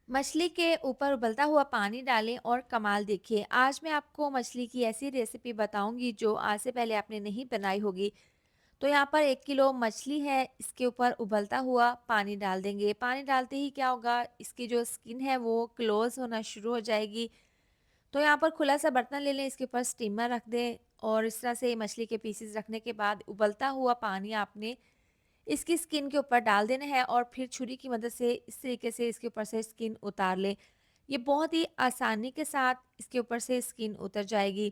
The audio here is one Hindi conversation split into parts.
मछली के ऊपर उबलता हुआ पानी डालें और कमाल देखिए। आज मैं आपको मछली की ऐसी रेसिपी बताऊंगी जो आज से पहले आपने नहीं बनाई होगी। तो यहाँ पर 1 किलो मछली है, इसके ऊपर उबलता हुआ पानी डाल देंगे। पानी डालते ही क्या होगा, इसकी जो स्किन है वो क्लोज होना शुरू हो जाएगी। तो यहाँ पर खुला सा बर्तन ले लें, इसके ऊपर स्टीमर रख दें और इस तरह से मछली के पीसेस रखने के बाद उबलता हुआ पानी आपने इसकी स्किन के ऊपर डाल देना है और फिर छुरी की मदद से इस तरीके से इसके ऊपर से स्किन उतार लें। ये बहुत ही आसानी के साथ इसके ऊपर से स्किन उतर जाएगी।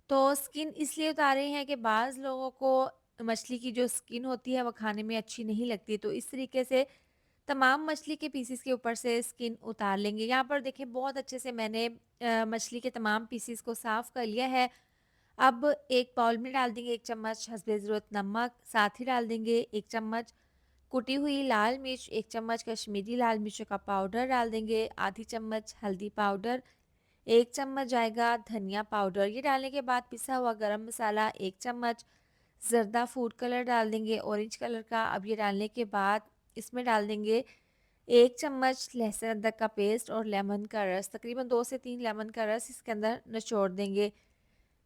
तो स्किन इसलिए उतारे हैं कि बाज़ लोगों को मछली की जो स्किन होती है वो खाने में अच्छी नहीं लगती। तो इस तरीके से तमाम मछली के पीसेस के ऊपर से स्किन उतार लेंगे। यहाँ पर देखिए बहुत अच्छे से मैंने मछली के तमाम पीसेस को साफ़ कर लिया है। अब एक बाउल में डाल देंगे 1 चम्मच हस्बे ज़रूरत नमक, साथ ही डाल देंगे 1 चम्मच कुटी हुई लाल मिर्च, 1 चम्मच कश्मीरी लाल मिर्च का पाउडर डाल देंगे, आधी चम्मच हल्दी पाउडर, 1 चम्मच जाएगा धनिया पाउडर। ये डालने के बाद पिसा हुआ गरम मसाला 1 चम्मच, ज़र्दा फूड कलर डाल देंगे ऑरेंज कलर का। अब ये डालने के बाद इसमें डाल देंगे 1 चम्मच लहसुन अदरक का पेस्ट और लेमन का रस, तकरीबन 2 से 3 लेमन का रस इसके अंदर निचोड़ देंगे।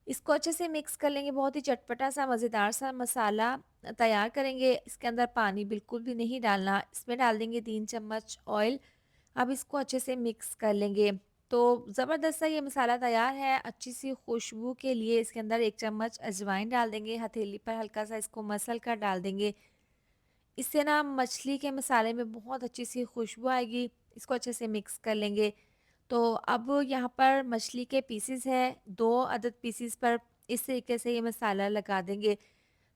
इसको अच्छे से मिक्स कर लेंगे, बहुत ही चटपटा सा मज़ेदार सा मसाला तैयार करेंगे। इसके अंदर पानी बिल्कुल भी नहीं डालना। इसमें डाल देंगे 3 चम्मच ऑयल। अब इसको अच्छे से मिक्स कर लेंगे। तो ज़बरदस्त सा ये मसाला तैयार है। अच्छी सी खुशबू के लिए इसके अंदर 1 चम्मच अजवाइन डाल देंगे, हथेली पर हल्का सा इसको मसल कर डाल देंगे। इससे ना मछली के मसाले में बहुत अच्छी सी खुशबू आएगी। इसको अच्छे से मिक्स कर लेंगे। तो अब यहाँ पर मछली के पीसेस हैं, 2 अदद पीसेस पर इस तरीके से ये मसाला लगा देंगे।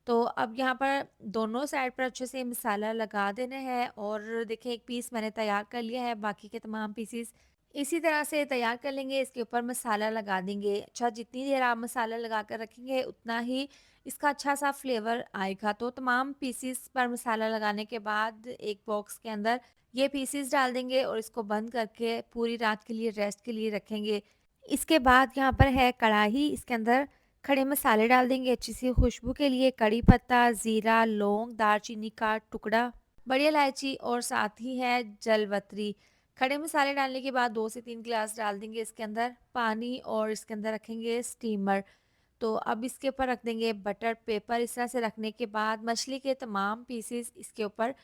तो अब यहाँ पर दोनों साइड पर अच्छे से मसाला लगा देना है और देखिए एक पीस मैंने तैयार कर लिया है, बाकी के तमाम पीसेस इसी तरह से तैयार कर लेंगे। इसके ऊपर मसाला लगा देंगे। अच्छा, जितनी देर आप मसाला लगा कर रखेंगे उतना ही इसका अच्छा सा फ्लेवर आएगा। तो तमाम पीसेस पर मसाला लगाने के बाद एक बॉक्स के अंदर ये पीसेस डाल देंगे और इसको बंद करके पूरी रात के लिए रेस्ट के लिए रखेंगे। इसके बाद यहाँ पर है कढ़ाई, इसके अंदर खड़े मसाले डाल देंगे अच्छी सी खुशबू के लिए, कड़ी पत्ता, ज़ीरा, लौंग, दालचीनी का टुकड़ा, बड़ी इलायची और साथ ही है जलवतरी। खड़े मसाले डालने के बाद 2 से 3 गिलास डाल देंगे इसके अंदर पानी और इसके अंदर रखेंगे स्टीमर। तो अब इसके ऊपर रख देंगे बटर पेपर। इस तरह से रखने के बाद मछली के तमाम पीसेस इसके ऊपर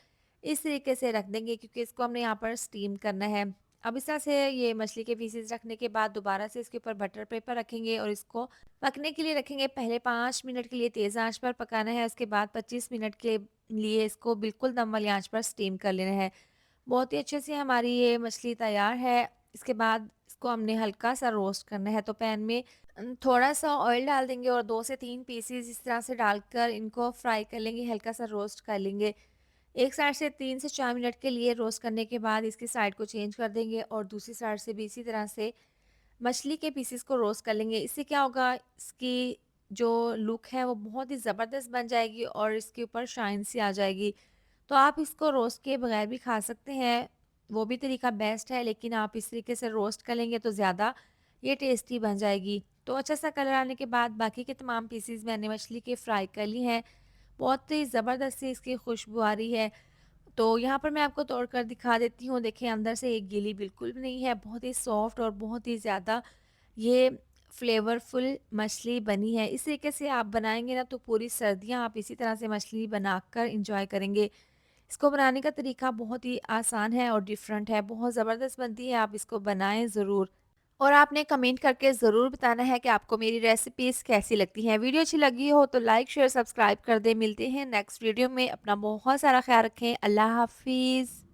इस तरीके से रख देंगे क्योंकि इसको हमने यहाँ पर स्टीम करना है। अब इस तरह से ये मछली के पीसेस रखने के बाद दोबारा से इसके ऊपर बटर पेपर रखेंगे और इसको पकने के लिए रखेंगे। पहले 5 मिनट के लिए तेज़ आंच पर पकाना है, उसके बाद 25 मिनट के लिए इसको बिल्कुल दम वाली आंच पर स्टीम कर लेना है। बहुत ही अच्छे से हमारी ये मछली तैयार है। इसके बाद इसको हमने हल्का सा रोस्ट करना है। तो पैन में थोड़ा सा ऑयल डाल देंगे और 2 से 3 पीसेस इस तरह से डालकर इनको फ्राई कर लेंगे, हल्का सा रोस्ट कर लेंगे। एक साइड से 3 से 4 मिनट के लिए रोस्ट करने के बाद इसकी साइड को चेंज कर देंगे और दूसरी साइड से भी इसी तरह से मछली के पीसेस को रोस्ट कर लेंगे। इससे क्या होगा, इसकी जो लुक है वो बहुत ही ज़बरदस्त बन जाएगी और इसके ऊपर शाइन सी आ जाएगी। तो आप इसको रोस्ट किए बगैर भी खा सकते हैं, वो भी तरीका बेस्ट है, लेकिन आप इस तरीके से रोस्ट कर लेंगे तो ज़्यादा ये टेस्टी बन जाएगी। तो अच्छा सा कलर आने के बाद बाकी के तमाम पीसेस मैंने मछली के फ्राई कर ली हैं। बहुत ही ज़बरदस्त सी इसकी खुशबू आ रही है। तो यहाँ पर मैं आपको तोड़ कर दिखा देती हूँ। देखिए अंदर से ये गीली बिल्कुल भी नहीं है, बहुत ही सॉफ्ट और बहुत ही ज़्यादा ये फ्लेवरफुल मछली बनी है। इस तरीके से आप बनाएँगे ना तो पूरी सर्दियाँ आप इसी तरह से मछली बनाकर एंजॉय करेंगे। इसको बनाने का तरीका बहुत ही आसान है और डिफरेंट है, बहुत ज़बरदस्त बनती है, आप इसको बनाएँ ज़रूर। और आपने कमेंट करके ज़रूर बताना है कि आपको मेरी रेसिपीज़ कैसी लगती हैं। वीडियो अच्छी लगी हो तो लाइक, शेयर, सब्सक्राइब कर दें। मिलते हैं नेक्स्ट वीडियो में। अपना बहुत सारा ख़्याल रखें। अल्लाह हाफ़िज़।